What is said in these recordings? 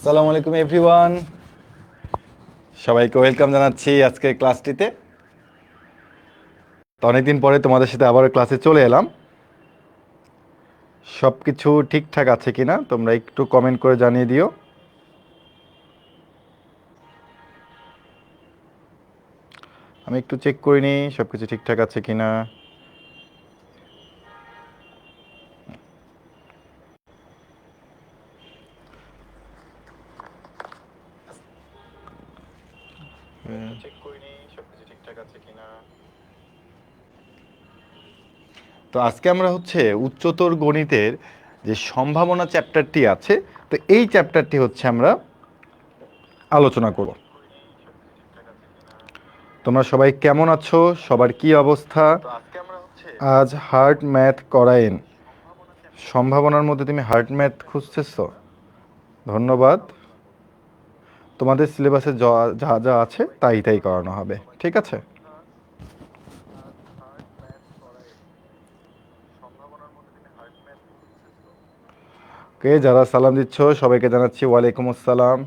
আসসালামু আলাইকুম এভরিওয়ান, সবাইকে ওয়েলকাম জানাচ্ছি আজকের ক্লাসটিতে। তো অনেকদিন পরে তোমাদের সাথে আবার ক্লাসে চলে এলাম। সব কিছু ঠিকঠাক আছে কিনা তোমরা একটু কমেন্ট করে জানিয়ে দিও। আমি একটু চেক করে নিই সব কিছু ঠিকঠাক আছে কিনা। তো আজকে আমরা উচ্চতর গণিতের যে সম্ভাবনা চ্যাপ্টারটি আছে, তো এই চ্যাপ্টারটি আমরা আলোচনা করব। তোমরা সবাই কেমন আছো? সবার কি অবস্থা? আজ হার্ড ম্যাথ করায়েন। সম্ভাবনার মধ্যে তুমি হার্ড ম্যাথ খুঁজতেছো? ধন্যবাদ। তোমাদের সিলেবাসে যা যা যা আছে তাই করানো হবে, ঠিক আছে? কে যারা সালাম দিচ্ছ সবাইকে জানাচ্ছি ওয়ালাইকুম আসসালাম।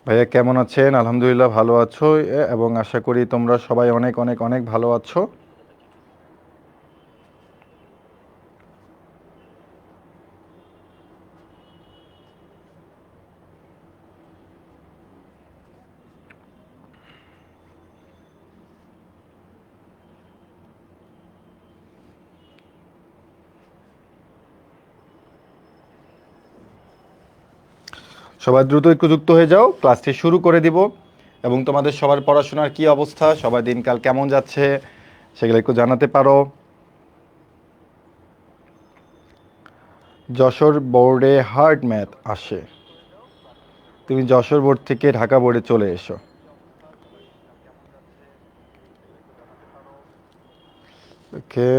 ভাইয়া কেমন আছেন? আলহামদুলিল্লাহ ভালো আছো, এবং আশা করি তোমরা সবাই অনেক অনেক অনেক ভালো আছো। সবাই দ্রুত একটু যুক্ত হয়ে যাও, ক্লাসটি শুরু করে দিব। এবং তোমাদের সবার পড়াশোনার কি অবস্থা, সবার দিনকাল কেমন যাচ্ছে সেগুলো একটু জানাতে পারো। যশোর বোর্ডে হার্ড ম্যাথ আসে, তুমি যশোর বোর্ড থেকে ঢাকা বোর্ডে চলে এসো। ওকে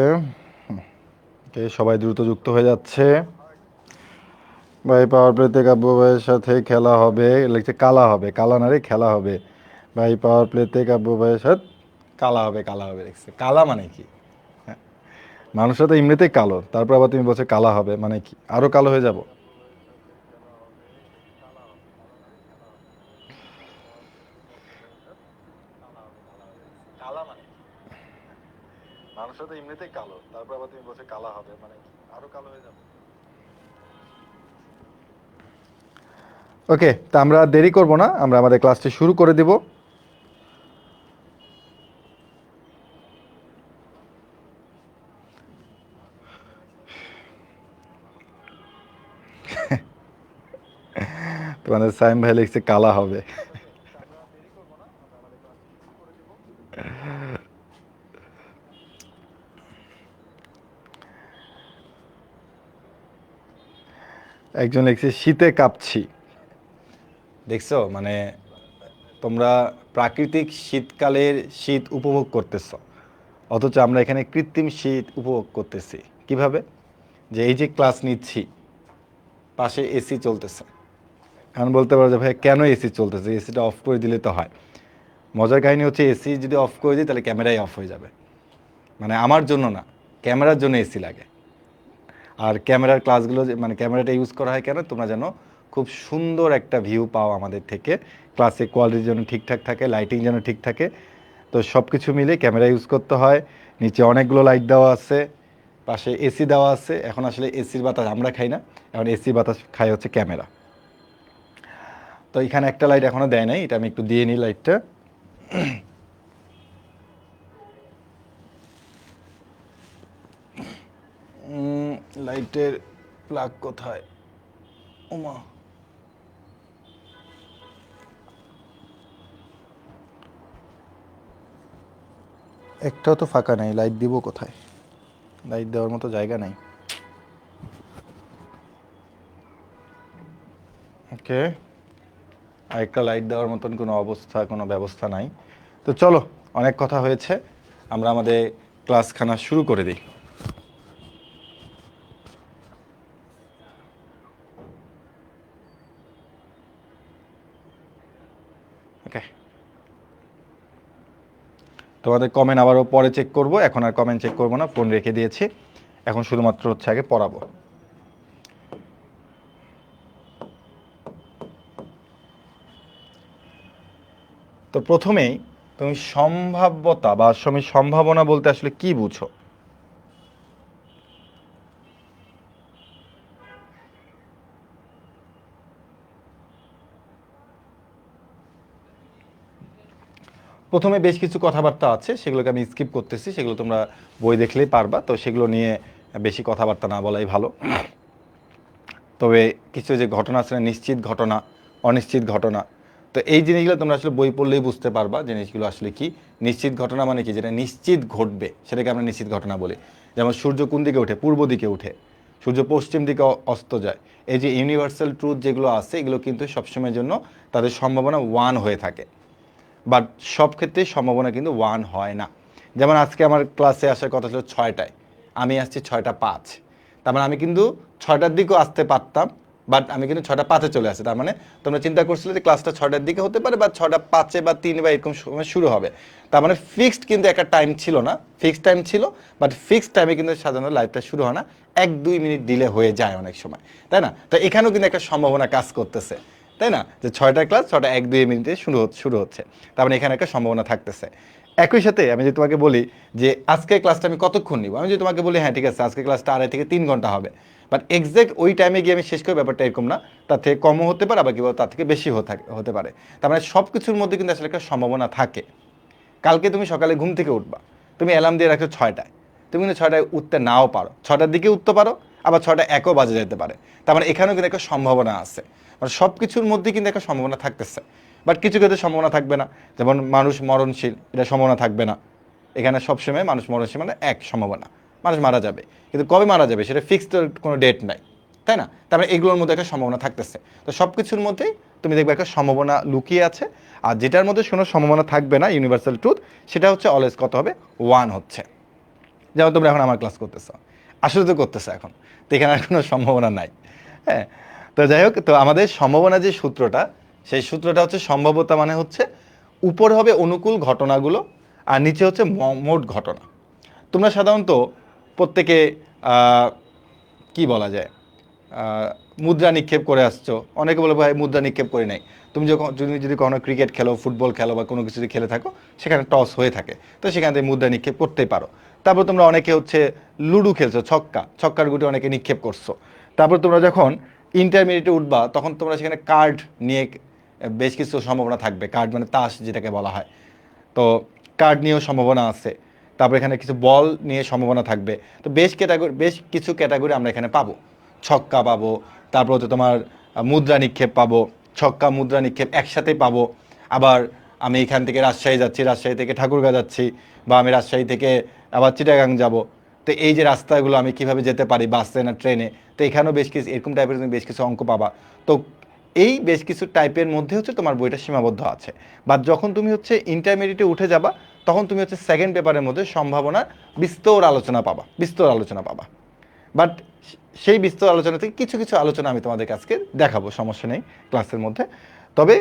ওকে, সবাই দ্রুত যুক্ত হয়ে যাচ্ছে। ভাই পাওয়ার প্লেতে কাব্য ভাইয়ের সাথে খেলা হবে, লিখছে কালা হবে, কালা না রে খেলা হবে। ভাই পাওয়ার প্লেতে কাব্য ভাইয়ের সাথে কালা হবে, কালা হবে লিখছে। কালা মানে কি? হ্যাঁ, মানুষরা তো এমনিতেই কালো, তারপর আবার তুমি বলছো কালা হবে মানে কি? আরো কালো হয়ে যাব? মানুষরা তো এমনিতেই কালো, তারপর আবার তুমি বলছো কালা হবে মানে কি? আরো কালো হয়ে যাব? ওকে, তা আমরা দেরি করব না, আমরা আমাদের ক্লাসটি শুরু করে দিব। তোমাদের সাইম ভাই লিখছে কালা হবে। একজন লিখছে শীতে কাঁপছি। দেখছো, মানে তোমরা প্রাকৃতিক শীতকালের শীত উপভোগ করতেছ, অথচ আমরা এখানে কৃত্রিম শীত উপভোগ করতেছি। কিভাবে? যে এই যে ক্লাস নিচ্ছি, পাশে এসি চলতেছে। এখন বলতে পারো যে ভাই কেন এসি চলতেছে, এসিটা অফ করে দিলে তো হয়। মজার কাহিনী হচ্ছে এসি যদি অফ করে দিই তাহলে ক্যামেরাই অফ হয়ে যাবে। মানে আমার জন্য না, ক্যামেরার জন্য এসি লাগে। আর ক্যামেরার ক্লাসগুলো মানে ক্যামেরাটা ইউজ করা হয় কেন, তোমরা যেন খুব সুন্দর একটা ভিউ পাও আমাদের থেকে, ক্লাসে কোয়ালিটি যেন ঠিকঠাক থাকে, লাইটিং যেন ঠিক থাকে। তো সব কিছু মিলে ক্যামেরা ইউজ করতে হয়। নিচে অনেকগুলো লাইট দেওয়া আছে, পাশে এসি দেওয়া আছে। এখন আসলে এসির বাতাস আমরা খাই না, এখন এসি বাতাস খাই হচ্ছে ক্যামেরা। তো এখানে একটা লাইট এখনও দেয় নাই, এটা আমি একটু দিয়ে নিই লাইটটা। লাইটের প্লাগ কোথায়? ওমা, একটাও তো ফাঁকা নেই, লাইট দিব কোথায়? লাইট দেওয়ার মতো জায়গা নাই। ওকে, আর একটা লাইট দেওয়ার মতন কোনো অবস্থা, কোনো ব্যবস্থা নাই। তো চলো, অনেক কথা হয়েছে, আমরা আমাদের ক্লাসখানা শুরু করে দিই। ওকে, তোমাদের কমেন্ট আবারও পরে চেক করব, এখন আর কমেন্ট চেক করব না, ফোন রেখে দিয়েছি, এখন শুধুমাত্র হচ্ছে আগে পড়াবো। তো প্রথমেই তুমি সম্ভাব্যতা বা সম্ভাবনা বলতে আসলে কি বুঝো? প্রথমে বেশ কিছু কথাবার্তা আছে, সেগুলোকে আমি স্কিপ করতেছি, সেগুলো তোমরা বই দেখলেই পারবা, তো সেগুলো নিয়ে বেশি কথাবার্তা না বলাই ভালো। তবে কিছু যে ঘটনা আছে না, নিশ্চিত ঘটনা, অনিশ্চিত ঘটনা, তো এই জিনিসগুলো তোমরা আসলে বই পড়লেই বুঝতে পারবা জিনিসগুলো আসলে কি। নিশ্চিত ঘটনা মানে কি, যেটা নিশ্চিত ঘটবে সেটাকে আমরা নিশ্চিত ঘটনা বলি। যেমন সূর্য কোন দিকে ওঠে? পূর্ব দিকে উঠে। সূর্য পশ্চিম দিকে অস্ত যায়। এই যে ইউনিভার্সাল ট্রুথ যেগুলো আছে, এগুলো কিন্তু সবসময়ের জন্য তাদের সম্ভাবনা 1 হয়ে থাকে, বাট সব ক্ষেত্রেই সম্ভাবনা কিন্তু 1 হয় না। যেমন আজকে আমার ক্লাসে আসার কথা ছিল 6টায়, আমি আসছি 6টা 5, তার মানে আমি কিন্তু 6টার দিকেও আসতে পারতাম, বাট আমি কিন্তু 6টা 5-এ চলে আসি। তার মানে তোমরা চিন্তা করছিলে যে ক্লাসটা 6টার দিকে হতে পারে, বা 6টা 5-এ বা 3 বা এরকম সময় শুরু হবে। তার মানে ফিক্সড কিন্তু একটা টাইম ছিল না, ফিক্সড টাইম ছিল, বাট ফিক্সড টাইমে কিন্তু সাধারণত লাইভটা শুরু হয় না, 1-2 মিনিট ডিলে হয়ে যায় অনেক সময়, তাই না? তো এখানেও কিন্তু একটা সম্ভাবনা কাজ করতেছে, তাই না? যে 6টার ক্লাস 6টা 1-2 মিনিটে শুরু হচ্ছে, তার মানে এখানে একটা সম্ভাবনা থাকতেছে। একই সাথে আমি যদি তোমাকে বলি যে আজকের ক্লাসটা আমি কতক্ষণ নিব, আমি যদি তোমাকে বলি হ্যাঁ ঠিক আছে আজকের ক্লাসটা 2.5 থেকে 3 ঘন্টা হবে, বাট এক্স্যাক্ট ওই টাইমে গিয়ে আমি শেষ করে ব্যাপারটা এরকম না, তার থেকে কমও হতে পারে, আবার কি বলবো তার থেকে বেশি হতে পারে। তার মানে সব কিছুর মধ্যে কিন্তু আসলে একটা সম্ভাবনা থাকে। কালকে তুমি সকালে ঘুম থেকে উঠবা, তুমি অ্যালার্ম দিয়ে রাখছো 6টায়, তুমি কিন্তু 6টায় উঠতে নাও পারো, 6টার দিকে উঠতে পারো, আবার 6টা 1ও বাজে যেতে পারে। তার মানে এখানেও কিন্তু একটা সম্ভাবনা আছে, মানে সব কিছুর মধ্যে কিন্তু একটা সম্ভাবনা থাকতেছে। বাট কিছু ক্ষেত্রে সম্ভাবনা থাকবে না, যেমন মানুষ মরণশীল, এটা সম্ভাবনা থাকবে না। এখানে সবসময় মানুষ মরণশীল মানে এক সম্ভাবনা, মানুষ মারা যাবে, কিন্তু কবে মারা যাবে সেটা ফিক্সড কোনো ডেট নাই, তাই না? তার মানে এগুলোর মধ্যে একটা সম্ভাবনা থাকতেছে। তো সব কিছুর মধ্যেই তুমি দেখবে একটা সম্ভাবনা লুকিয়ে আছে। আর যেটার মধ্যে কোনো সম্ভাবনা থাকবে না, ইউনিভার্সাল ট্রুথ, সেটা হচ্ছে অলওয়েজ কত হবে? 1 হচ্ছে। যেমন তোমরা এখন আমার ক্লাস করতেছো, আসলে তো করতেছো এখন, তো এখানে আর কোনো সম্ভাবনা নাই। হ্যাঁ, তো যাই হোক, তো আমাদের সম্ভাবনা যে সূত্রটা, সেই সূত্রটা হচ্ছে সম্ভাব্যতা মানে হচ্ছে উপরে হবে অনুকূল ঘটনাগুলো আর নিচে হচ্ছে মোট ঘটনা। তোমরা সাধারণত প্রত্যেকে কি বলা যায়, মুদ্রা নিক্ষেপ করে আসছো, অনেকে বলে ভাই মুদ্রা নিক্ষেপ করি নাই। তুমি যদি কখনো ক্রিকেট খেলো, ফুটবল খেলো বা কোনো কিছু যদি খেলে থাকো, সেখানে টস হয়ে থাকে, তো সেখান থেকে মুদ্রা নিক্ষেপ করতেই পারো। তারপর তোমরা অনেকে হচ্ছে লুডো খেলছো, ছক্কার গুটি অনেকে নিক্ষেপ করছো। তারপর তোমরা যখন ইন্টারমিডিয়েটে উঠবা, তখন তোমরা সেখানে কার্ড নিয়ে বেশ কিছু সম্ভাবনা থাকবে, কার্ড মানে তাস যেটাকে বলা হয়, তো কার্ড নিয়েও সম্ভাবনা আছে। তারপর এখানে কিছু বল নিয়ে সম্ভাবনা থাকবে। তো বেশ কিছু ক্যাটাগরি আমরা এখানে পাবো। ছক্কা পাবো, তারপর হচ্ছে তোমার মুদ্রা নিক্ষেপ পাবো, ছক্কা মুদ্রা নিক্ষেপ একসাথেই পাবো। আবার আমি এখান থেকে রাজশাহী যাচ্ছি, রাজশাহী থেকে ঠাকুরগাঁ যাচ্ছি, বা আমি রাজশাহী থেকে আবার চিটাগাং যাব, তো এই যে রাস্তাগুলো আমি কিভাবে যেতে পারি, বাসে না ট্রেনে, তো এখানেও বেশ কিছু এরকম টাইপের তুমি বেশ কিছু অঙ্ক পাবা। তো এই বেশ কিছু টাইপের মধ্যে হচ্ছে তোমার বইটা সীমাবদ্ধ আছে। বা যখন তুমি হচ্ছে ইন্টারমিডিয়েটে উঠে যাবা, তখন তুমি হচ্ছে সেকেন্ড পেপারের মধ্যে সম্ভাবনার বিস্তর আলোচনা পাবা। বাট সেই বিস্তর আলোচনা থেকে কিছু কিছু আলোচনা আমি তোমাদেরকে আজকে দেখাবো, সমস্যা নেই ক্লাসের মধ্যে। তবে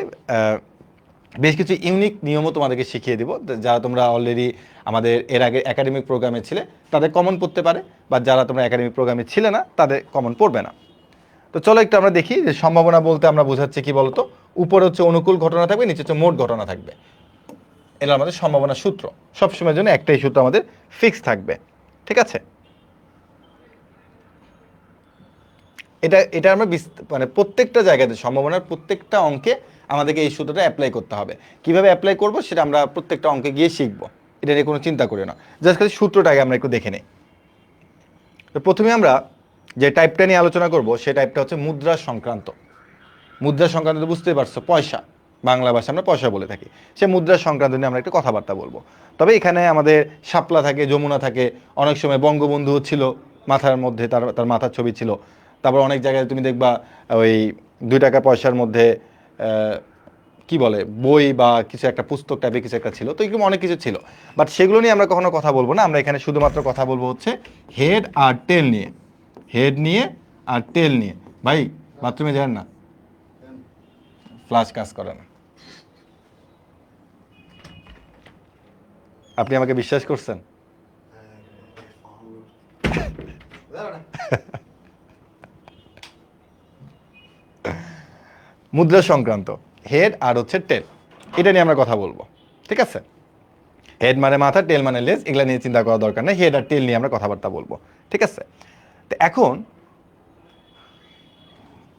বেশ কিছু ইউনিক নিয়মও তোমাদেরকে শিখিয়ে দিব, যারা তোমরা অলরেডি আমাদের এর আগে একাডেমিক প্রোগ্রামে ছিলে তাদের কমন পড়তে পারে, বা যারা তোমরা একাডেমিক প্রোগ্রামে ছিলে না তাদের কমন পড়বে না। তো চলো একটু আমরা দেখি যে সম্ভাবনা বলতে আমরা বোঝাচ্ছি কি বলতো। উপরে হচ্ছে অনুকূল ঘটনা থাকবে, নিচে হচ্ছে মোট ঘটনা থাকবে। এটা আমাদের সম্ভাবনা সূত্র, সবসময়ের জন্য একটাই সূত্র আমাদের ফিক্স থাকবে, ঠিক আছে? এটা এটা আমরা মানে প্রত্যেকটা জায়গাতে সম্ভাবনার প্রত্যেকটা অঙ্কে আমাদেরকে এই সূত্রটা অ্যাপ্লাই করতে হবে। কিভাবে অ্যাপ্লাই করব সেটা আমরা প্রত্যেকটা অঙ্কে গিয়ে শিখবো, এটা নিয়ে কোনো চিন্তা করি না। জাস্ট খালি সূত্রটাকে আমরা একটু দেখে নিই। তো প্রথমে আমরা যে টাইপটা নিয়ে আলোচনা করব সেই টাইপটা হচ্ছে মুদ্রা সংক্রান্ত। মুদ্রা সংক্রান্ত তো বুঝতেই পারছো, পয়সা, বাংলা ভাষা আমরা পয়সা বলে থাকি। সে মুদ্রা সংক্রান্ত নিয়ে আমরা একটু কথাবার্তা বলবো। তবে এখানে আমাদের শাপলা থাকে, যমুনা থাকে, অনেক সময় বঙ্গবন্ধু ছিল মাথার মধ্যে, তার তার মাথার ছবি ছিল। তারপর অনেক জায়গায় তুমি দেখবা ওই 2 টাকা পয়সার মধ্যে কি বলে বই বা কিছু একটা পুস্তক টাইপের কিছু একটা ছিল, তো এরকম অনেক কিছু ছিল। বাট সেগুলো নিয়ে আমরা কখনো কথা বলবো না, আমরা এখানে শুধুমাত্র কথা বলবো হচ্ছে হেড আর টেল নিয়ে, হেড নিয়ে আর টেল নিয়ে। ভাই বাথরুমে যান না, ফ্লাশ কাজ করে না। আপনি আমাকে বিশ্বাস করছেন? মুদ্রা সংক্রান্ত হেড আর হচ্ছে টেল, এটা নিয়ে আমরা কথা বলবো। ঠিক আছে, হেড মানে মাথা, টেল মানে লেজ, এগুলা নিয়ে চিন্তা করার দরকার নেই। হেড আর টেল নিয়ে আমরা কথাবার্তা বলবো। ঠিক আছে, তো এখন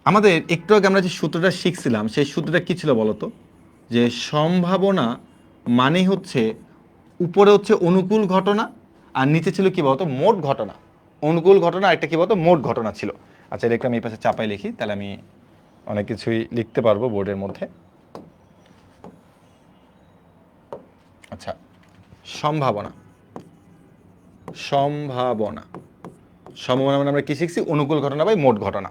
আমাদের একটু আগে আমরা যে সূত্রটা শিখছিলাম সেই সূত্রটা কি ছিল বলতো? যে সম্ভাবনা মানে হচ্ছে উপরে হচ্ছে অনুকূল ঘটনা আর নিচে ছিল কি বলতো মোট ঘটনা। অনুকূল ঘটনা আর একটা কি বলতো মোট ঘটনা ছিল। আচ্ছা, এটা একটু আমি এই পাশে চাপাই লিখি, তাহলে আমি অনেক কিছুই লিখতে পারবো বোর্ডের মধ্যে। আচ্ছা, সম্ভাবনা, সম্ভাবনা সম্ভাবনা মানে আমরা কি শিখছি? অনুকূল ঘটনা বা মোট ঘটনা।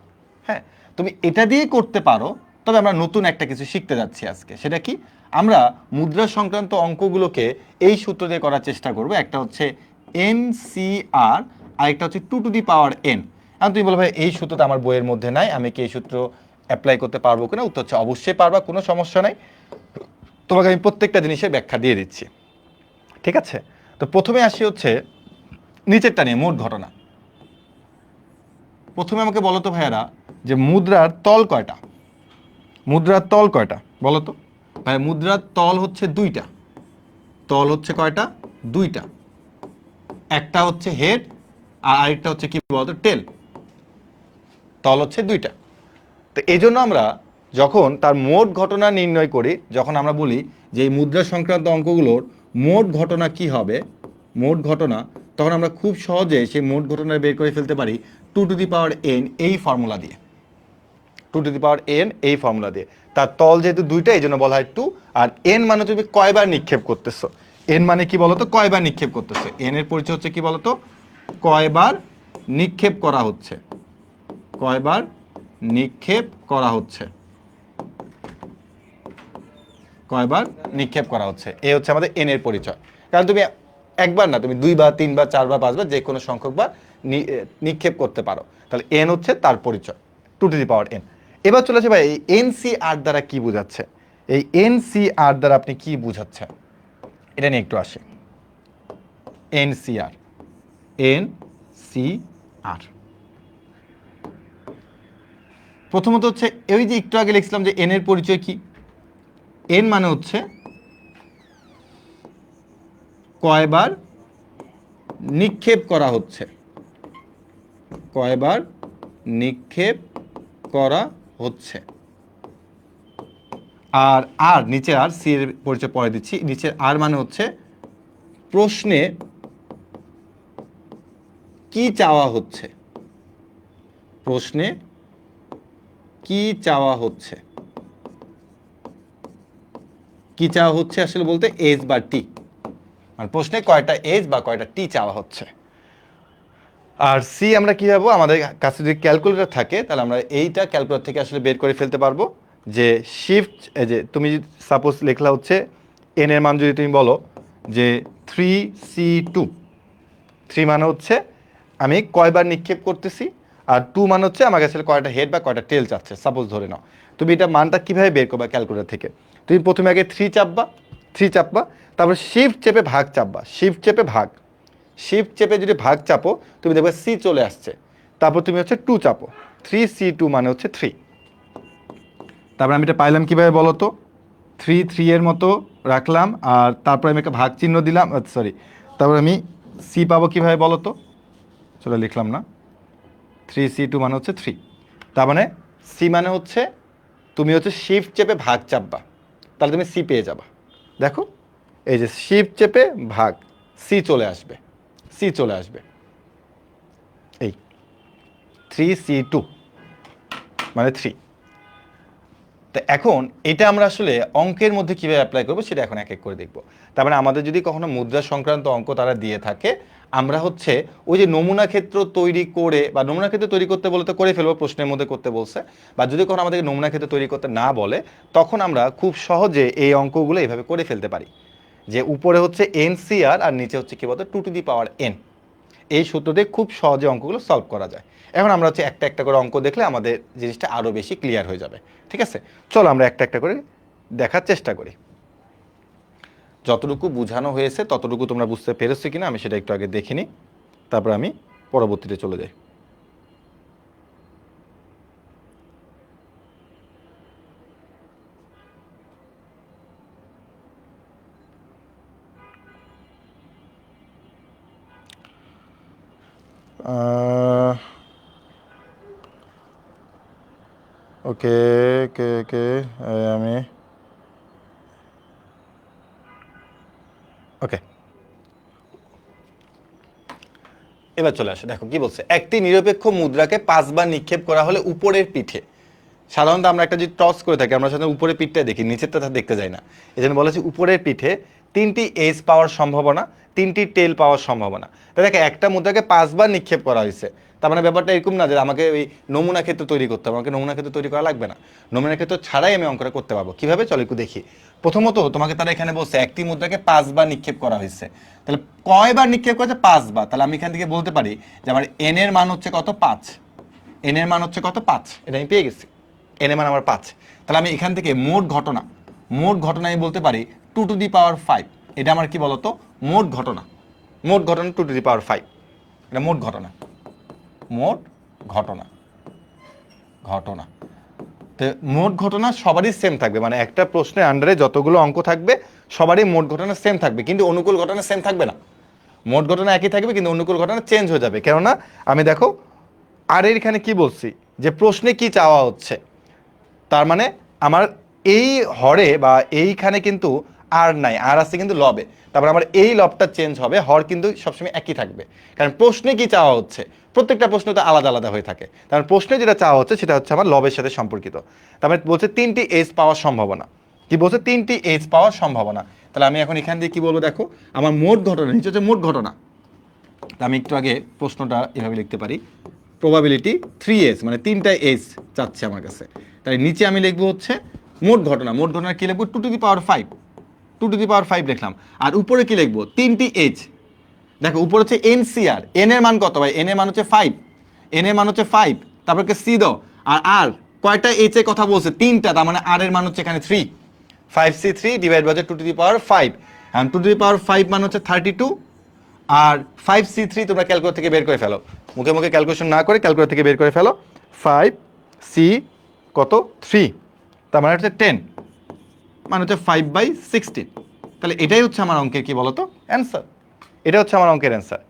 হ্যাঁ, তুমি এটা দিয়ে করতে পারো, তবে আমরা নতুন একটা কিছু শিখতে যাচ্ছি আজকে। সেটা কি? আমরা মুদ্রা সংক্রান্ত অঙ্কগুলোকে এই সূত্র দিয়ে করার চেষ্টা করব। একটা হচ্ছে NCR, আরেকটা হচ্ছে 2^n। এখন তুমি বলো ভাই এই সূত্রটা আমার বইয়ের মধ্যে নাই, আমি কি এই সূত্র অ্যাপ্লাই করতে পারবো কিনা? উত্তর হচ্ছে অবশ্যই পারবা, কোনো সমস্যা নাই। তোমাকে আমি প্রত্যেকটা জিনিসের ব্যাখ্যা দিয়ে দিচ্ছি। ঠিক আছে, তো প্রথমে আসি হচ্ছে নিচেরটা নিয়ে, মোট ঘটনা। প্রথমে আমাকে বলো তো ভাইয়ারা, যে মুদ্রার তল কয়টা? মুদ্রার তল কয়টা বলো তো? ভাই মুদ্রার তল হচ্ছে দুইটা। তল হচ্ছে কয়টা? দুইটা। একটা হচ্ছে হেড আর আরেকটা হচ্ছে কি বলতো টেল। তল হচ্ছে দুইটা। তো এই জন্য আমরা যখন তার মোট ঘটনা নির্ণয় করি, যখন আমরা বলি যে এই মুদ্রা সংক্রান্ত অঙ্কগুলোর মোট ঘটনা কি হবে, মোট ঘটনা, তখন আমরা খুব সহজে সেই মোট ঘটনা বের করে ফেলতে পারি 2^n এই ফর্মুলা দিয়ে। 2^n এই ফর্মুলা দিয়ে। তার তল যেহেতু দুইটা, এই জন্য বলা হয় 2। আর n মানে তুমি কয়বার নিক্ষেপ করতেছো। n মানে কি বলতো? কয়বার নিক্ষেপ করতেছো। n এর পরিচয় হচ্ছে কি বলতো? কয়বার নিক্ষেপ করা হচ্ছে। কয়বার নিক্ষেপ করা হচ্ছে। কয়বার নিক্ষেপ করা হচ্ছে, এই হচ্ছে আমাদের n এর পরিচয়। কারণ তুমি একবার না, তুমি 2বার 3বার 4বার 5বার যে কোনো সংখ্যকবার নিক্ষেপ করতে পারো। তাহলে n হচ্ছে তার পরিচয়, 2^n। এবার চলে আসে ভাই এই NCR দ্বারা কি বোঝাচ্ছে? এই NCR দ্বারা আপনি কি বুঝাচ্ছেন এটা নিয়ে একটু আসি। NCR, NCR প্রথমত হচ্ছে এই যে একটু আগে লিখছিলাম যে n এর পরিচয় কি? n মানে হচ্ছে কয়বার নিক্ষেপ করা হচ্ছে। কয়বার নিক্ষেপ করা হচ্ছে। আর আর নিচে আর সি এর পরিচয় পরে দিচ্ছি। নিচের আর মানে হচ্ছে প্রশ্নে কি চাওয়া হচ্ছে। প্রশ্নে কি চাওয়া হচ্ছে। কি চাওয়া হচ্ছে আসলে বলতে এজ বা টি, মানে প্রশ্নে কয়টা এজ বা কয়টা টি চাওয়া হচ্ছে। আর সি আমরা কি পাবো? আমাদের কাছে যদি ক্যালকুলেটর থাকে তাহলে আমরা এইটা ক্যালকুলেটর থেকে আসলে বের করে ফেলতে পারবো। যে শিফট, এই যে তুমি সাপোজ লেখলা হচ্ছে n এর মান যদি তুমি বলো যে 3C2, 3 মানে হচ্ছে আমি কয়বার নিক্ষেপ করতেছি, আর 2 মানে হচ্ছে আমার কাছে কয়টা হেড বা কয়টা টেল চাচ্ছে সাপোজ ধরে নাও। তুমি এটা মানটা কিভাবে বের করবা ক্যালকুলেটর থেকে? তুমি প্রথমে আগে 3 চাপবা, 3 চাপবা, তারপর শিফট চেপে ভাগ চাপবা, শিফট চেপে ভাগ। শিফট চেপে যদি ভাগ চাপো তুমি দেখবে সি চলে আসছে। তারপর তুমি হচ্ছে 2 চাপো, 3C2 মানে হচ্ছে 3। তারপর আমি এটা পাইলাম কিভাবে বলো তো? 3 এর মতো রাখলাম, আর তারপর আমি একটা ভাগ চিহ্ন দিলাম, সরি, তারপর আমি সি পাবো কিভাবে বলো তো? চলে লিখলাম না, 3C2 মানে হচ্ছে 3। তার মানে সি মানে হচ্ছে তুমি হচ্ছে শিফট চেপে ভাগ চাপবা, তাহলে তুমি সি পেয়ে যাবা। দেখো এই যে শিফট চেপে ভাগ, সি চলে আসবে, সি চলে আসবে। এই 3C2 মানে 3। তো এখন এটা আমরা আসলে অঙ্কের মধ্যে কীভাবে অ্যাপ্লাই করবো সেটা এখন এক এক করে দেখবো। তার মানে আমাদের যদি কখনো মুদ্রা সংক্রান্ত অঙ্ক তারা দিয়ে থাকে, আমরা হচ্ছে ওই যে নমুনা ক্ষেত্র তৈরি করে, বা নমুনা ক্ষেত্র তৈরি করতে বলে তো করে ফেলবো, প্রশ্নের মধ্যে করতে বলছে, বা যদি কখনো আমাদেরকে নমুনা ক্ষেত্র তৈরি করতে না বলে, তখন আমরা খুব সহজে এই অঙ্কগুলো এইভাবে করে ফেলতে পারি। যে উপরে হচ্ছে NCR আর নিচে হচ্ছে কি বলতো 2^n। এই সূত্র দিয়ে খুব সহজে অঙ্কগুলো সলভ করা যায়। এখন আমরা হচ্ছে একটা একটা করে অঙ্ক দেখলে আমাদের জিনিসটা আরও বেশি ক্লিয়ার হয়ে যাবে। ঠিক আছে, চলো আমরা একটা একটা করে দেখার চেষ্টা করি। যতটুকু বোঝানো হয়েছে ততটুকু তোমরা বুঝতে পেরেছো কিনা আমি সেটা একটু আগে দেখে নিই, তারপর আমি পরবর্তীতে চলে যাই। ওকে ওকে ওকে আমি ওকে এবার চলে আসে। দেখো কি বলছে, একটি নিরপেক্ষ মুদ্রাকে 5 বার নিক্ষেপ করা হলে উপরের পিঠে, সাধারণত আমরা একটা যদি টস করে থাকি আমরা সাধারণত উপরের পিঠটা দেখি, নিচেরটা দেখতে যাই না, এই জন্য বলেছি উপরের পিঠে 3টি এজ পাওয়ার সম্ভাবনা, 3টি টেল পাওয়ার সম্ভাবনা। তো দেখো একটা মুদ্রাকে 5 বার নিক্ষেপ করা হয়েছে, তার মানে ব্যাপারটা এরকম না যে আমাকে ওই নমুনা ক্ষেত্র তৈরি করতে হবে, আমাকে নমুনা ক্ষেত্র তৈরি করা লাগবে না, নমুনা ক্ষেত্র ছাড়াই আমি অঙ্কটা করতে পারবো। কিভাবে চলো একটু দেখি। প্রথমত তোমাকে তারা এখানে বলছে একটি মুদ্রাকে 5 বার নিক্ষেপ করা হয়েছে, তাহলে কয়বার নিক্ষেপ করেছে? 5 বার। তাহলে আমি এখান থেকে বলতে পারি যে আমার এন এর মান হচ্ছে কত? 5। এন এর মান হচ্ছে কত? 5। এটা আমি পেয়ে গেছি, এন এর মান আমার 5। তাহলে আমি এখান থেকে মোট ঘটনা আমি বলতে পারি 2 টু দি পাওয়ার 5। এটা আমার কি বলতো? মোট ঘটনা 2 টু দি পাওয়ার 5। এটা মোট ঘটনা তো মোট ঘটনা সবারই সেম থাকবে, মানে একটা প্রশ্নের আন্ডারে যতগুলো অঙ্ক থাকবে সবারই মোট ঘটনা সেম থাকবে, কিন্তু অনুকূল ঘটনা সেম থাকবে না। মোট ঘটনা একই থাকবে কিন্তু অনুকূল ঘটনা চেঞ্জ হয়ে যাবে। কেননা আমি দেখো আর এখানে কি বলছি যে প্রশ্নে কি চাওয়া হচ্ছে, তার মানে আমার এই হরে বা এইখানে কিন্তু আর নাই, আর আছে কিন্তু লবে, তারপর আমার এই লবটা চেঞ্জ হবে, হর কিন্তু সবসময় একই থাকবে। কারণ প্রশ্নে কি চাওয়া হচ্ছে, প্রত্যেকটা প্রশ্ন তো আলাদা আলাদা হয়ে থাকে, কারণ প্রশ্নে যেটা চাওয়া হচ্ছে সেটা হচ্ছে আমার লবের সাথে সম্পর্কিত। তারপরে বলছে 3টি এজ পাওয়ার সম্ভাবনা, কি বলছে? 3টি এজ পাওয়ার সম্ভাবনা। তাহলে আমি এখন এখান দিয়ে কি বলবো, দেখো আমার মোট ঘটনা, নিচে হচ্ছে মোট ঘটনা। আমি একটু আগে প্রশ্নটা এভাবে লিখতে পারি, প্রবাবিলিটি 3s, মানে 3টা এজ চাচ্ছে আমার কাছে, তাই নিচে আমি লিখবো হচ্ছে মোট ঘটনা কি লিখবো? 2 to the power 5, 2 to the power 5 লিখলাম। আর উপরে কি লিখবো? 3টি এজ। দেখো উপরে হচ্ছে এনসিআর, এন এর মান কত ভাই? এন এর মান হচ্ছে 5, এন এর মান হচ্ছে 5, তারপরে সি দাও। আর কয়টা এইচ এর কথা বলছে? 3টা, তার মানে আর এর মান হচ্ছে এখানে 3। 5c3 divide by 2 to the power 5, and 2 to the power 5 মান হচ্ছে 32, আর 5c3 তোমরা ক্যালকুলেটর থেকে বের করে ফেলো, মুখে মুখে ক্যালকুলেশন না করে ক্যালকুলেটর থেকে বের করে ফেলো। 5c কত? 3, তার মানে হচ্ছে 10, মানে হচ্ছে 5/16। তাহলে এটাই হচ্ছে আমার অঙ্কের কি বলতো? অ্যান্সার। এটা হচ্ছে আমার অঙ্কের অ্যান্সার।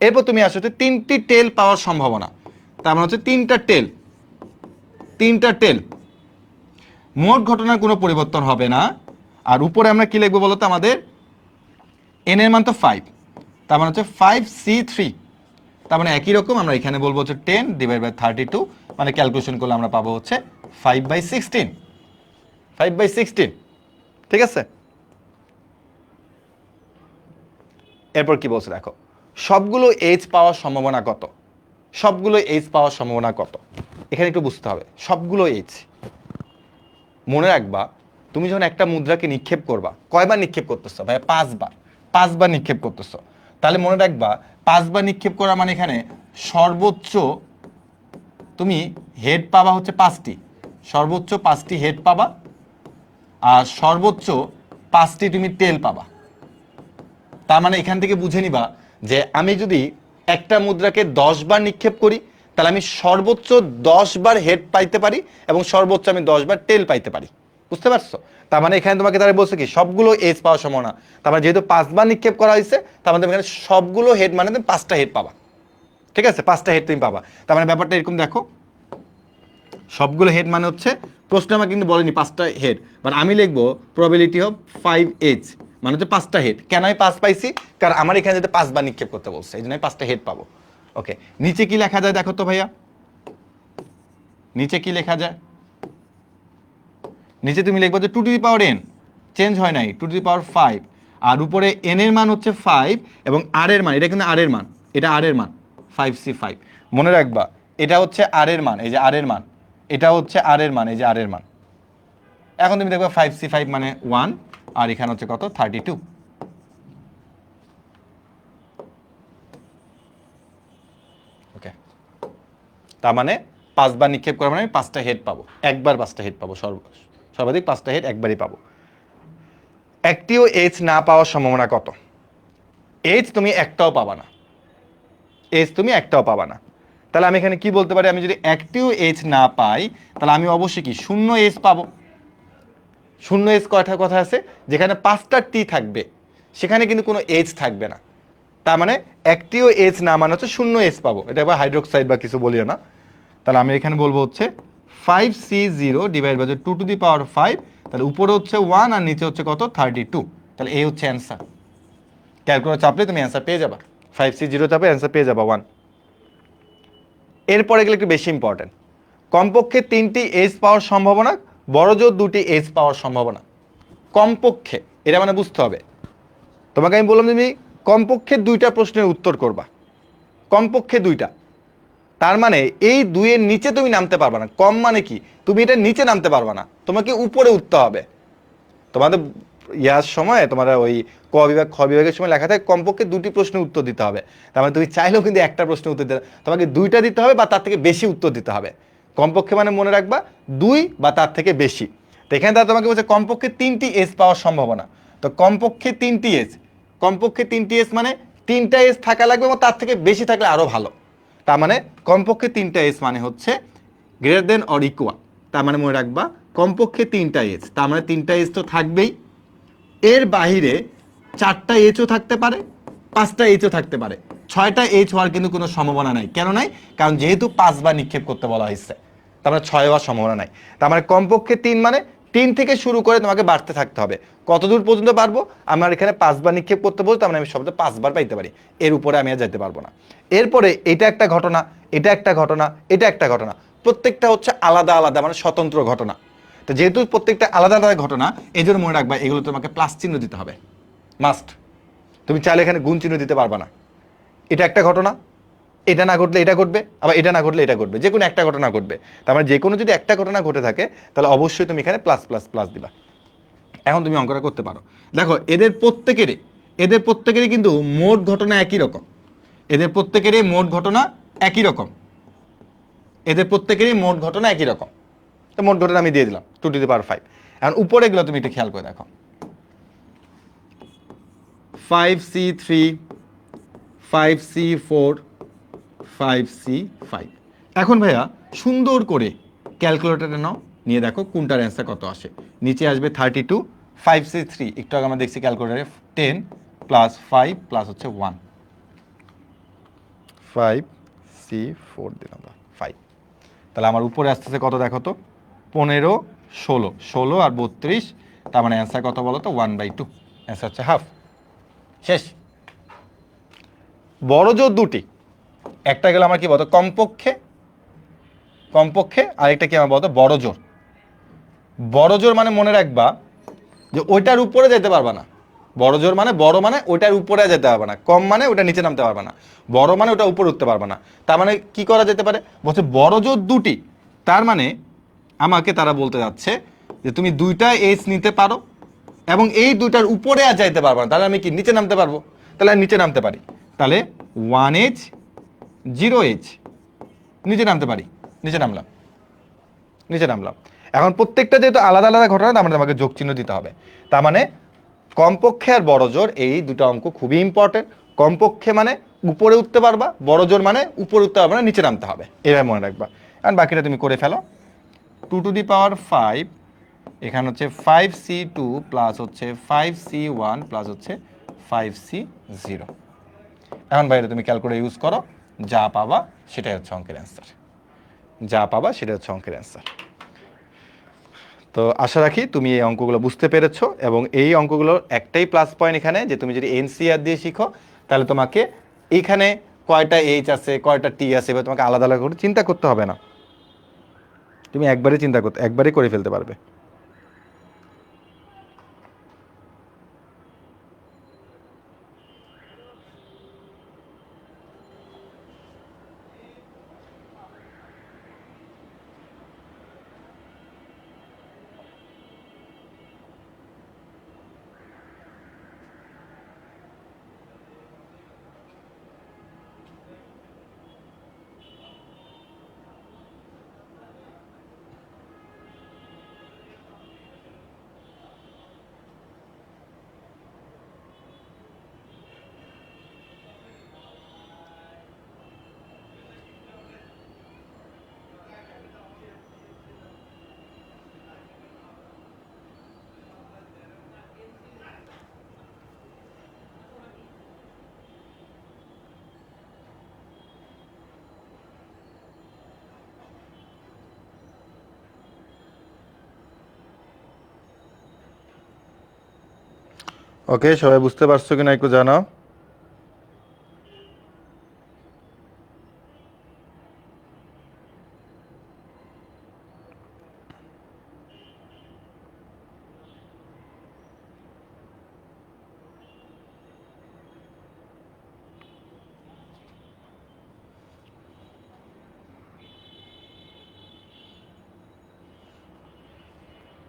এরপর তুমি আসো হচ্ছে 3টি টেল পাওয়ার সম্ভাবনা, তার মানে হচ্ছে 3টা টেল। মোট ঘটনার কোনো পরিবর্তন হবে না। আর উপরে আমরা কি লিখবো বলতো? আমাদের এন এর মান তো 5, তার মানে হচ্ছে 5c3, তার মানে একই রকম আমরা এখানে বলবো হচ্ছে 10 ডিভাইড বাই 32, মানে ক্যালকুলেশন করলে আমরা পাবো হচ্ছে 5/16, 5/16। ঠিক আছে? এরপর কি বলছে দেখো, সবগুলো এজ পাওয়ার সম্ভাবনা কত? সবগুলো এজ পাওয়ার সম্ভাবনা কত? এখানে একটু বুঝতে হবে। সবগুলো এজ মনে রাখবা, তুমি যখন একটা মুদ্রাকে নিক্ষেপ করবা, কয়বার নিক্ষেপ করতেছো ভাই? 5 বার। 5 বার নিক্ষেপ করতেছো, তাহলে মনে রাখবা 5 বার নিক্ষেপ করা মানে এখানে সর্বোচ্চ তুমি হেড পাবা হচ্ছে 5টি, সর্বোচ্চ 5টি হেড পাবা, আর সর্বোচ্চ 5টি তুমি টেল পাবা। তার মানে এখান থেকে বুঝে নিবা যে আমি যদি একটা মুদ্রাকে 10 বার নিক্ষেপ করি তাহলে আমি সর্বোচ্চ 10 বার হেড পাইতে পারি এবং সর্বোচ্চ আমি 10 বার টেল পাইতে পারি। বুঝতে পারছো? তার মানে এখানে তোমাকে তারা বলছে কি সবগুলো এজ পাওয়ার সম্ভাবনা, তার মানে যেহেতু 5 বার নিক্ষেপ করা হয়েছে তার মানে এখানে সবগুলো হেড মানে তুমি 5টা হেড পাবা। ঠিক আছে? 5টা হেড তুমি পাবা। তার মানে ব্যাপারটা এরকম দেখো, সবগুলো হেড মানে হচ্ছে, প্রশ্ন আমাকে কিন্তু বলেনি 5টা হেড, বাট আমি লিখবো প্রবাবিলিটি অফ 5 এজ, মানে হচ্ছে 5টা হেড। কেন আমি 5 পাইছি? কারণ আমার এখানে যদি 5 বার নিক্ষেপ করতে বলছে, এই জন্য আমি 5টা হেড পাবো। ওকে, নিচে কি লেখা যায় দেখো তো ভাইয়া, নিচে কি লেখা যায়? নিচে তুমি লিখবো যে 2 to the power n, change হয় নাই, 2 টু দি পাওয়ার 5, আর উপরে n এর মান হচ্ছে 5 এবং r এর মান, এটা কিন্তু r এর মান, এটা r এর মান 5c5। মনে রাখবা এটা হচ্ছে r এর মান, এই যে r এর মান, এটা হচ্ছে r এর মান, এই যে r এর মান। এখন তুমি দেখবা 5c5 মানে 1, আর এখানে হচ্ছে কত? 32। ওকে, তার মানে 5 বার নিক্ষেপ করা মানে আমি 5টা হেড পাবো, একবার 5টা হেড পাবো, সর্বাধিক 5টা হেড একবারই পাবো। একটিও এইচ না পাওয়ার সম্ভাবনা কত? এইচ তুমি একটাও পাবা না, এইচ তুমি একটাও পাবা না। তাহলে আমি এখানে কি বলতে পারি, আমি যদি একটিও এইচ না পাই তাহলে আমি অবশ্যই কি শূন্য এইচ পাবো। শূন্য এইচ কয়টা কথা আছে, যেখানে 5টা টি থাকবে সেখানে কিন্তু কোনো এইচ থাকবে না। তার মানে একটিও এইচ না মানে হচ্ছে শূন্য এইচ পাবো, এটা আবার হাইড্রোক্সাইড বা কিছু বলিও না। তাহলে আমি এখানে বলবো হচ্ছে 5C0 ডিভাইড বাই 2⁵, তাহলে উপরে হচ্ছে 1 আর নিচে হচ্ছে কত 32। তাহলে এই হচ্ছে অ্যান্সার। ক্যালকুলেটর চাপলে তুমি অ্যান্সার পেয়ে যাবা, 5C0 চাপে অ্যান্সার পেয়ে যাবা 1। এরপরে গেলে একটু বেশি ইম্পর্টেন্ট, কমপক্ষে 3টি এইচ পাওয়ার সম্ভাবনা, বড়জোর 2টি এইচ পাওয়ার সম্ভাবনা। কমপক্ষে এটা মানে বুঝতে হবে, তোমাকে আমি বললাম তুমি কমপক্ষে 2টা প্রশ্নের উত্তর করবা, কমপক্ষে 2টা। তার মানে এই 2-এর নিচে তুমি নামতে পারবে না। কম মানে কি, তুমি এটা নিচে নামতে পারবে না, তোমাকে উপরে উঠতে হবে। তোমাদের ইয়ার সময় তোমার ওই ক বিভাগ খ বিভাগের সময় লেখা থাকে কমপক্ষে 2টি প্রশ্নের উত্তর দিতে হবে। তার মানে তুমি চাইলেও কিন্তু একটা প্রশ্নের উত্তর দিতে, তোমাকে 2টা দিতে হবে বা তার থেকে বেশি উত্তর দিতে হবে। কমপক্ষে মানে মনে রাখবা 2 বা তার থেকে বেশি। তো এখানে তারা তোমাকে বলছে কমপক্ষে 3টি এস পাওয়ার সম্ভাবনা। তো কমপক্ষে 3টি এস, কমপক্ষে 3টি এস মানে 3টা এস থাকা লাগবে এবং তার থেকে বেশি থাকলে আরও ভালো। তার মানে কমপক্ষে 3টা এস মানে হচ্ছে গ্রেটার দেন অর ইকুয়াল। তার মানে মনে রাখবা কমপক্ষে 3টা এজ, তার মানে 3টা এজ তো থাকবেই, এর বাহিরে 4টা এইচও থাকতে পারে, 5টা এইচও থাকতে পারে, 6টা এইচ হওয়ার কিন্তু কোনো সম্ভাবনা নাই। কেন নাই? কারণ যেহেতু 5বার নিক্ষেপ করতে বলা হয়েছে, তার মানে 6 হওয়ার সম্ভাবনা নাই। তার মানে কমপক্ষে 3 মানে 3 থেকে শুরু করে তোমাকে বাড়তে থাকতে হবে। কত দূর পর্যন্ত পারবো? আমার এখানে 5বার নিক্ষেপ করতে বলতে, তার মানে আমি শব্দ 5বার পাইতে পারি, এর উপরে আমি আর যেতে পারবো না। এরপরে এটা একটা ঘটনা, এটা একটা ঘটনা, এটা একটা ঘটনা, প্রত্যেকটা হচ্ছে আলাদা আলাদা মানে স্বতন্ত্র ঘটনা। তো যেহেতু প্রত্যেকটা আলাদা আলাদা ঘটনা, এই জন্য মনে রাখবা এগুলো তোমাকে প্লাস চিহ্ন দিতে হবে, মাস্ট। তুমি চাইলে এখানে গুণ চিহ্ন দিতে পারবা না। এটা একটা ঘটনা, এটা না ঘটলে এটা ঘটবে, আবার এটা না ঘটলে এটা ঘটবে, যে কোনো একটা ঘটনা ঘটবে। তার মানে যে কোনো যদি একটা ঘটনা ঘটে থাকে তাহলে অবশ্যই তুমি এখানে প্লাস প্লাস প্লাস দিবা। এখন তুমি অঙ্কটা করতে পারো। দেখো এদের প্রত্যেকেরই কিন্তু মোট ঘটনা একই রকম, এদের প্রত্যেকেরই মোট ঘটনা একই রকম, এদের প্রত্যেকেরই মোট ঘটনা একই রকম। তো মোট ঘটনা আমি দিয়ে দিলাম 2⁵। এখন উপরে গেলে তুমি একটু খেয়াল করে দেখো 5C3, 5C4, 5C5। এখন ভাইয়া সুন্দর করে ক্যালকুলেটরে নাও, নিয়ে দেখো কোনটার অ্যান্সার কত আসে। নিচে আসবে 32, 5C3 একটু আগে আমরা দেখছি ক্যালকুলেটারে 10 প্লাস 5 প্লাস হচ্ছে 1, 5C4 দিলাম 5। তাহলে আমার উপরে আসতেছে কত দেখো তো, 15, 16, 16 আর 32, তার মানে অ্যান্সার কত বলো তো 1/2, অ্যান্সার হচ্ছে হাফ। শেষ। বড় জোর 2টি, একটা গেল আমার কি বলতো কমপক্ষে, কমপক্ষে আরেকটা কি আমার বলতো বড় জোর। বড় জোর মানে মনে রাখবা যে ওইটার উপরে যেতে পারবা না। বড় জোর মানে বড় মানে ওইটার উপরে যেতে পারবে না, কম মানে ওটা নিচে নামতে পারবে না, বড় মানে ওটা উপরে উঠতে পারবে না। তার মানে কি করা যেতে পারে, বলছে বড় জোর 2টি, তার মানে আমাকে তারা বলতে যাচ্ছে যে তুমি 2টা এইচ নিতে পারো এবং এই 2টার উপরে আর যাইতে পারবো না, তাহলে আমি কি নিচে নামতে পারবো? তাহলে আমি নিচে নামতে পারি, তাহলে 1H 0H নিচে নামতে পারি, নিচে নামলাম, নিচে নামলাম। এখন প্রত্যেকটা যেহেতু আলাদা আলাদা ঘটনা, তার মানে আমাকে যোগ চিহ্ন দিতে হবে। তার মানে কমপক্ষে আর বড় জোর এই দুটো অঙ্ক খুবই ইম্পর্টেন্ট। কমপক্ষে মানে উপরে উঠতে পারবা, বড় জোর মানে উপরে উঠতে পারবে না, নিচে নামতে হবে, এভাবে মনে রাখবা। কারণ বাকিটা তুমি করে ফেলো। 2⁵, এখানে হচ্ছে 5C2 প্লাস হচ্ছে 5C1 প্লাস হচ্ছে 5C0। এখন বাইরে তুমি ক্যালকুলেটর ইউজ করো, যা পাবা সেটাই হচ্ছে অঙ্কের অ্যান্সার, যা পাবা সেটা হচ্ছে অঙ্কের অ্যান্সার। তো আশা রাখি তুমি এই অঙ্কগুলো বুঝতে পেরেছো, এবং এই অঙ্কগুলোর একটাই প্লাস পয়েন্ট এখানে যে তুমি যদি এনসিআর দিয়ে শিখো তাহলে তোমাকে এইখানে কয়টা এইচ আছে কয়টা টি আছে এবার তোমাকে আলাদা আলাদা করে চিন্তা করতে হবে না, তুমি একবারে করে ফেলতে পারবে। ওকে, সবাই বুঝতে পারছো কিনা একটু জানাও।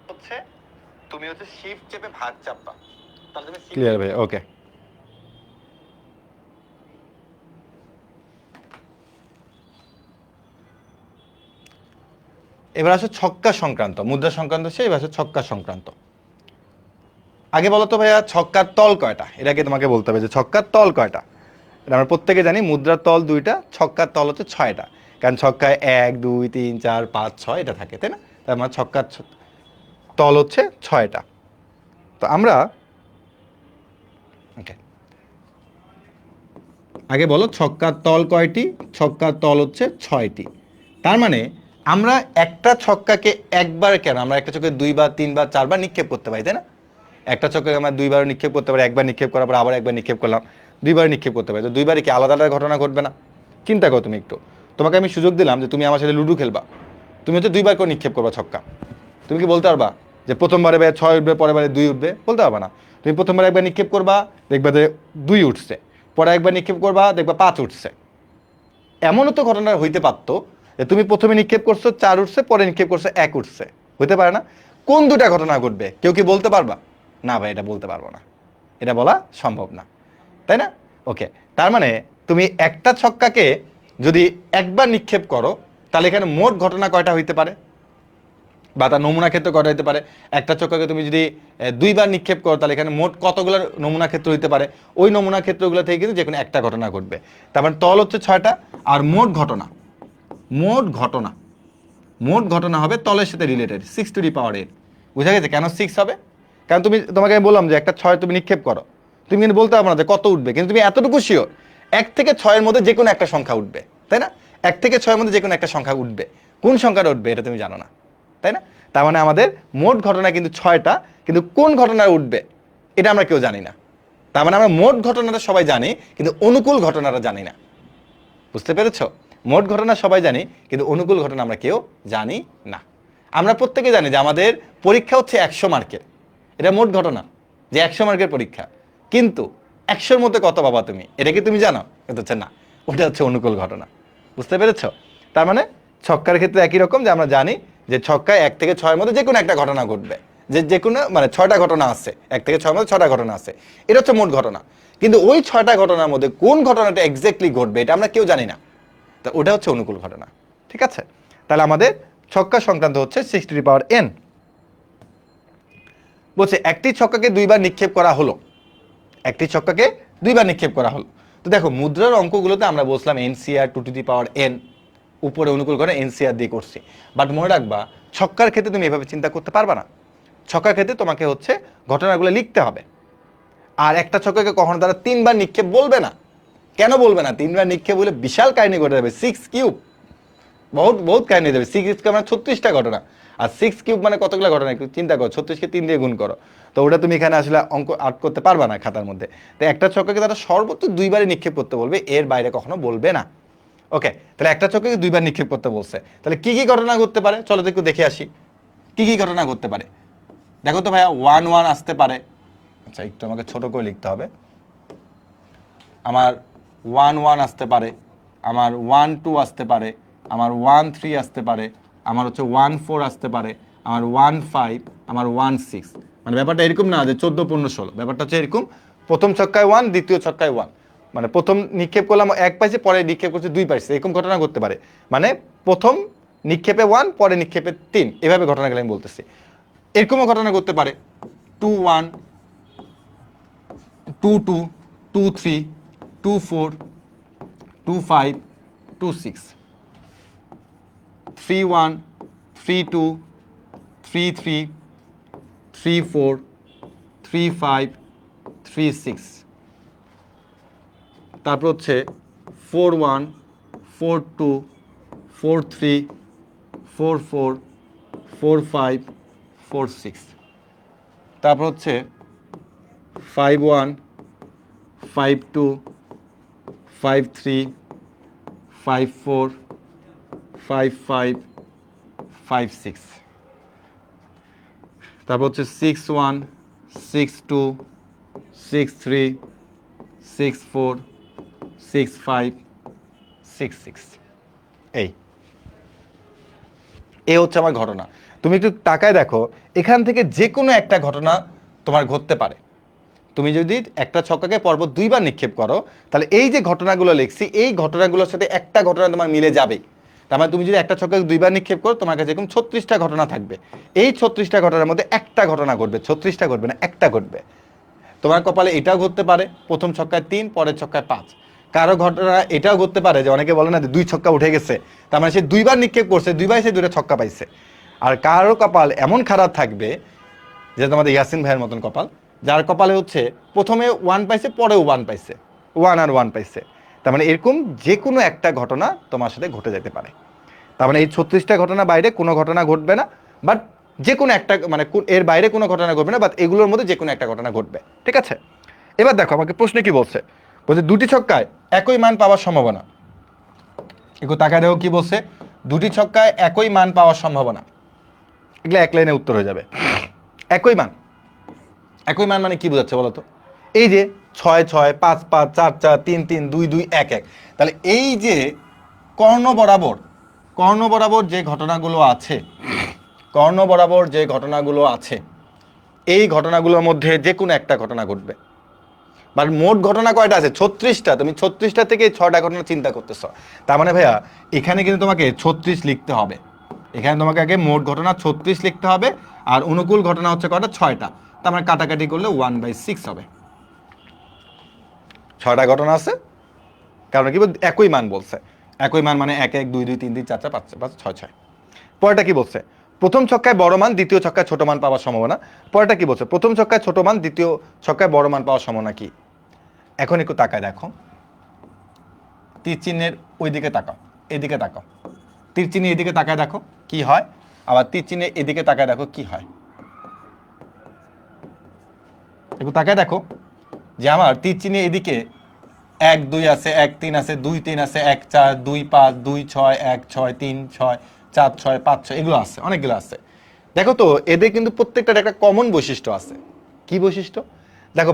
হচ্ছে তুমি হচ্ছে শিফট চেপে ভাগ চাপবা, তাহলে তুমি ক্লিয়ার ভাই। ওকে, এবার আসো ছক্কা সংক্রান্ত, মুদ্রা সংক্রান্ত সে, এবার আসো ছক্কা সংক্রান্ত। আগে বলো তো ভাইয়া ছক্কার তল কয়টা, এটা আগে তোমাকে বলতে হবে যে ছক্কার তল কয়টা। এটা আমরা প্রত্যেকে জানি মুদ্রার তল 2টা, ছক্কার তল হচ্ছে 6টা, কারণ ছক্কায় 1 2 3 4 5 6 এটা থাকে, তাই না? তার মানে ছক্কার তল হচ্ছে 6টা। তো আমরা ওকে, আগে বলো ছক্কার তল কয়টি? ছক্কার তল হচ্ছে 6টি। তার মানে আমরা একটা ছক্কাকে একবার কেন, আমরা একটা ছক্কাকে 2বার 3বার 4বার নিক্ষেপ করতে পারি, তাই না? একটা ছক্কাকে আমরা 2বার নিক্ষেপ করতে পারি, একবার নিক্ষেপ করার পর আবার একবার নিক্ষেপ করলাম, 2বার নিক্ষেপ করতে পারি। তো 2বারই কি আলাদা আলাদা ঘটনা ঘটবে না? চিন্তা করো তুমি একটু। তোমাকে আমি সুযোগ দিলাম যে তুমি আমার সাথে লুডো খেলবা, তুমি হচ্ছে 2বার করে নিক্ষেপ করবা ছক্কা। তুমি কি বলতে পারবা যে প্রথমবারে 6 উঠবে, পরের বারে 2 উঠবে? বলতে পারবা না। তুমি প্রথমবার একবার নিক্ষেপ করবা, দেখবা যে 2 উঠছে, পরে একবার নিক্ষেপ করবা, দেখবা 5 উঠছে। এমনও তো ঘটনা হইতে পারতো যে তুমি প্রথমে নিক্ষেপ করছো 4 উঠছে, পরে নিক্ষেপ করছো 1 উঠছে। হইতে পারে না? কোন দুটা ঘটনা ঘটবে কেউ কি বলতে পারবা? না ভাই, এটা বলতে পারবো না, এটা বলা সম্ভব না, তাই না? ওকে, তার মানে তুমি একটা ছক্কাকে যদি একবার নিক্ষেপ করো, তাহলে এখানে মোট ঘটনা কয়টা হইতে পারে, বা তার নমুনা ক্ষেত্র কয়টা হইতে পারে? একটা ছক্কাকে তুমি যদি 2বার নিক্ষেপ করো, তাহলে এখানে মোট কতগুলো নমুনা ক্ষেত্র হইতে পারে? ওই নমুনা ক্ষেত্রগুলো থেকে কিন্তু যে কোনো একটা ঘটনা ঘটবে। তার মানে তল হচ্ছে 6টা, আর মোট ঘটনা, মোট ঘটনা, মোট ঘটনা হবে তলের সাথে রিলেটেড 6⁸। বুঝা গেছে কেন 6 হবে? কারণ তোমাকে আমি বললাম যে একটা 6 তুমি নিক্ষেপ করো, তুমি কিন্তু বলতে পারবে না যে কত উঠবে, কিন্তু তুমি এতটুকু শিওর 1 থেকে 6-এর মধ্যে যে কোনো একটা সংখ্যা উঠবে, তাই না? 1 থেকে 6-এর মধ্যে যে কোনো একটা সংখ্যা উঠবে, কোন সংখ্যাটা উঠবে এটা তুমি জানো না, তাই না? তার মানে আমাদের মোট ঘটনা কিন্তু 6টা, কিন্তু কোন ঘটনা উঠবে এটা আমরা কেউ জানি না। তার মানে আমরা মোট ঘটনাটা সবাই জানি, কিন্তু অনুকূল ঘটনাটা জানি না। বুঝতে পেরেছ? মোট ঘটনা সবাই জানি, কিন্তু অনুকূল ঘটনা আমরা কেউ জানি না। আমরা প্রত্যেকে জানি যে আমাদের পরীক্ষা হচ্ছে 100 মার্কের, এটা মোট ঘটনা, যে 100 মার্কের পরীক্ষা। কিন্তু 100-র মধ্যে কত পাবা তুমি, এটা কি তুমি জানো? কিন্তু হচ্ছে না, ওটা হচ্ছে অনুকূল ঘটনা। বুঝতে পেরেছ? তার মানে ছক্কার ক্ষেত্রে একই রকম, যে আমরা জানি যে ছক্কায় 1 থেকে 6-এর মধ্যে যে কোনো একটা ঘটনা ঘটবে, যে কোনো মানে 6টা ঘটনা আছে, 1 থেকে 6-এর মধ্যে 6টা ঘটনা আছে, এটা হচ্ছে মোট ঘটনা। কিন্তু ওই 6টা ঘটনার মধ্যে কোন ঘটনাটা এক্স্যাক্টলি ঘটবে এটা আমরা কেউ জানি না, তা ওটা হচ্ছে অনুকূল ঘটনা। ঠিক আছে? তাহলে আমাদের ছক্কা সংক্রান্ত হচ্ছে 6⁻n। বলছে একটি ছক্কাকে 2বার নিক্ষেপ করা হলো, একটি ছক্কাকে 2বার নিক্ষেপ করা হলো। তো দেখো মুদ্রার অঙ্কগুলোতে আমরা বলছিলাম NCR 2⁻n, উপরে অনুকূল করে NCR দিয়ে করছি। বাট মনে রাখবা ছক্কার ক্ষেত্রে তুমি এভাবে চিন্তা করতে পারবা না। ছক্কার ক্ষেত্রে তোমাকে হচ্ছে ঘটনাগুলো লিখতে হবে। আর একটা ছক্কাকে কখনো তারা 3বার নিক্ষেপ বলবে না। কেন বলবে না? 3বার নিক্ষেপ বলে বিশাল কাহিনী ঘটে যাবে, 6³ বহুত বহুত কাহিনী যাবে। 6³ মানে 36টা ঘটনা, আর 6³ মানে কতগুলো ঘটনা একটু চিন্তা করো, 36কে 3 দিয়ে গুণ করো। তো ওটা তুমি এখানে আসলে অঙ্ক আর্ট করতে পারবা না খাতার মধ্যে। তো একটা ছক্কাকে তারা সর্বোচ্চ 2বারই নিক্ষেপ করতে বলবে, এর বাইরে কখনো বলবে না। ওকে, তাহলে একটা ছক্কাকে 2বার নিক্ষেপ করতে বলছে, তাহলে কি কি ঘটনা ঘটতে পারে চলো তো একটু দেখে আসি। কি কি ঘটনা ঘটতে পারে দেখো তো ভাইয়া। 1-1 আসতে পারে। আচ্ছা, একটু আমাকে ছোট করে লিখতে হবে। আমার 1-1 আসতে পারে, আমার 1-2 আসতে পারে, আমার 1-3 আসতে পারে, আমার হচ্ছে 1-4 আসতে পারে, আমার 1-5, আমার 1-6। মানে ব্যাপারটা এরকম না যে 14-15-16, ব্যাপারটা হচ্ছে এরকম, প্রথম ছক্কায় 1, দ্বিতীয় ছক্কায় 1, মানে প্রথম নিক্ষেপ করলাম 1 পাইছে, পরে নিক্ষেপ করছে 2 পাইছে, এরকম ঘটনা ঘটতে পারে। মানে প্রথম নিক্ষেপে 1, পরে নিক্ষেপে 3, এভাবে ঘটনাগুলো আমি বলতেছি। এরকমও ঘটনা ঘটতে পারে 2-1, 2-2, 2-3, 2-4, 2-5, 2-6, 3-1, 3-2, 3-3, 3-4, 3-5, 3-6। তারপর হচ্ছে 4-1, 4-2, 4-3, 4-4, 4-5, 4-6। তারপর হচ্ছে 5-1, 5-2, 5-3, 5-4, 5-5, 5-6, তারপর হচ্ছে 6-1, 6-2, 6-3, 6-4, 6-5, 6-6। এই হচ্ছে আমার ঘটনা। তুমি একটু তাকায় দেখো, এখান থেকে যে কোনো একটা ঘটনা তোমার ঘটতে পারে। তুমি যদি একটা ছক্কাকে পরপর 2বার নিক্ষেপ করো, তাহলে এই যে ঘটনাগুলো লিখছি, এই ঘটনাগুলোর সাথে একটা ঘটনা তোমার মিলে যাবে। তার মানে তুমি যদি একটা ছক্কাকে 2বার নিক্ষেপ করো, তোমার কাছে এরকম 36টা ঘটনা থাকবে। এই 36টা ঘটনার মধ্যে একটা ঘটনা ঘটবে, 36টা ঘটবে না, একটা ঘটবে। তোমার কপালে এটাও ঘটতে পারে, প্রথম ছক্কায় 3, পরের ছক্কায় 5। কারো ঘটনা এটাও ঘটতে পারে যে অনেকে বলে না যে 2 ছক্কা উঠে গেছে, তার মানে সে 2বার নিক্ষেপ করছে, 2বারই সে 2টা ছক্কা পাইছে। আর কারো কপাল এমন খারাপ থাকবে, যে তোমাদের ইয়াসিন ভাইয়ের মতন কপাল, যার কপালে হচ্ছে প্রথমে 1 পাইছে, পরেও 1 পাইছে, 1 আর 1 পাইছে। তার মানে এরকম যে কোনো একটা ঘটনা তোমার সাথে ঘটে যেতে পারে। তার মানে এই 36টা ঘটনা বাইরে কোনো ঘটনা ঘটবে না, বাট যে কোনো একটা, মানে এর বাইরে কোনো ঘটনা ঘটবে না, বাট এগুলোর মধ্যে যে কোনো একটা ঘটনা ঘটবে। ঠিক আছে, এবার দেখো আমাকে প্রশ্নে কি বলছে। বলছে 2টি ছক্কায় একই মান পাওয়ার সম্ভাবনা। একটু তাকায় দেখো কি বলছে, 2টি ছক্কায় একই মান পাওয়ার সম্ভাবনা। এগুলো এক লাইনে উত্তর হয়ে যাবে। একই মান, একই মান মানে কি বোঝাচ্ছে বলো তো? এই যে 6-6, 5-5, 4-4, 3-3, 2-2, 1-1, তাহলে এই যে কর্ণ বরাবর যে ঘটনাগুলো আছে, কর্ণ বরাবর যে ঘটনাগুলো আছে, এই ঘটনাগুলোর মধ্যে যে কোনো একটা ঘটনা ঘটবে। বাট মোট ঘটনা কয়টা আছে? 36টা। তুমি 36টা থেকে 6টা ঘটনা চিন্তা করতেছ। তার মানে ভাইয়া এখানে কিন্তু তোমাকে 36 লিখতে হবে। এখানে তোমাকে আগে মোট ঘটনা 36 লিখতে হবে, আর অনুকূল ঘটনা হচ্ছে কয়টা? 6টা। তার মানে কাটাকাটি করলে 1/6 হবে। 6টা ঘটনা আছে, কারণ কি একই মান বলছে। একই মান মানে 1-1, 2-2, 3-3, 4-4, 5-5, 6-6। পরেরটা কি বলছে? প্রথম ছক্কায় বড় মান, দ্বিতীয় ছক্কায় ছোট মান পাওয়ার সম্ভাবনা। পরেরটা কি বলছে? প্রথম ছক্কায় ছোট মান, দ্বিতীয় ছক্কায় বড় মান পাওয়ার সম্ভাবনা কি? এখন একটু তাকায় দেখো, তীর চিহ্নের ওই দিকে তাকাও, এদিকে তাকাও। তীর চিহ্নের এদিকে তাকায় দেখো কি হয়, আবার তীর চিহ্নের এদিকে তাকায় দেখো কি হয়। একটু তাকায় দেখো যে আমার তীর চিহ্নের এদিকে 1-2 আছে, 1-3 আছে, 2-3 আছে, 1-4, 2-5, 2-6, 1-6, 3-6, 4-6, 5-6, এগুলো আছে, অনেকগুলো আছে। দেখো তো এদের কিন্তু প্রত্যেকটার একটা কমন বৈশিষ্ট্য আছে। কি বৈশিষ্ট্য? দেখো